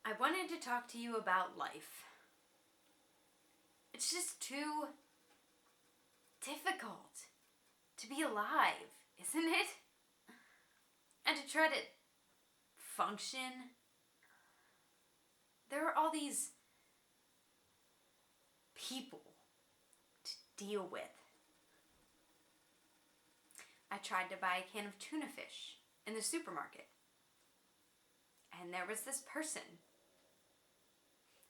I wanted to talk to you about life. It's just too difficult to be alive, isn't it? And to try to function. There are all these people to deal with. I tried to buy a can of tuna fish in the supermarket. And there was this person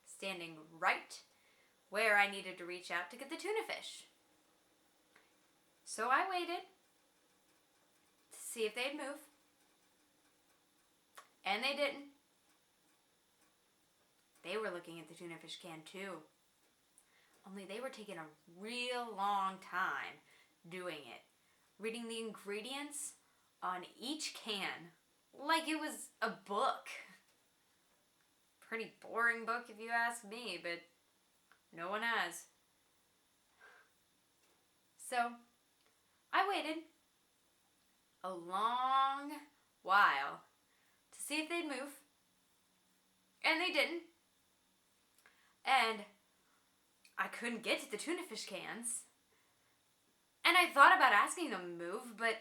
standing right where I needed to reach out to get the tuna fish. So I waited to see if they'd move. And they didn't. They were looking at the tuna fish can too. Only they were taking a real long time doing it. Reading the ingredients on each can like it was a book. Pretty boring book if you ask me, but no one has. So I waited a long while to see if they'd move. And they didn't. And I couldn't get to the tuna fish cans. And I thought about asking them to move, but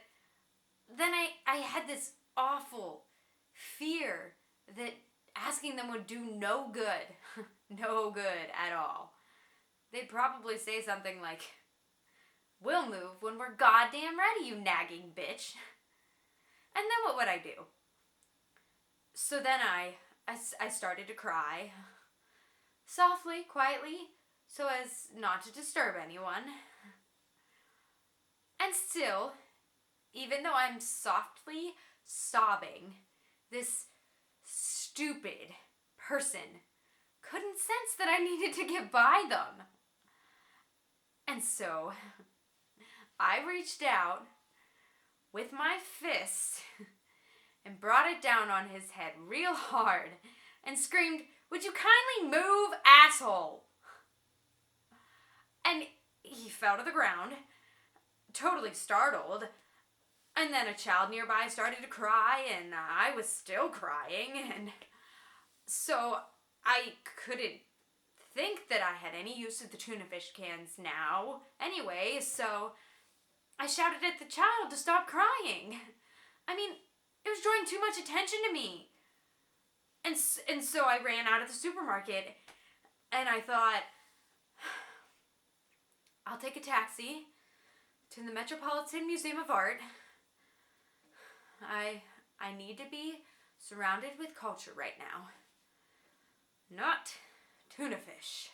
then I had this awful fear that asking them would do no good. No good at all. They'd probably say something like, "We'll move when we're goddamn ready, you nagging bitch." And then what would I do? So then I started to cry. Softly, quietly, so as not to disturb anyone. And still, even though I'm softly sobbing, this stupid person couldn't sense that I needed to get by them. And so, I reached out with my fist and brought it down on his head real hard and screamed, "Would you kindly move, asshole?" And he fell to the ground, totally startled. And then a child nearby started to cry, and I was still crying. And so I couldn't think that I had any use of the tuna fish cans now anyway, so I shouted at the child to stop crying. I mean, it was drawing too much attention to me. And so I ran out of the supermarket, and I thought, I'll take a taxi to the Metropolitan Museum of Art. I need to be surrounded with culture right now. Not tuna fish.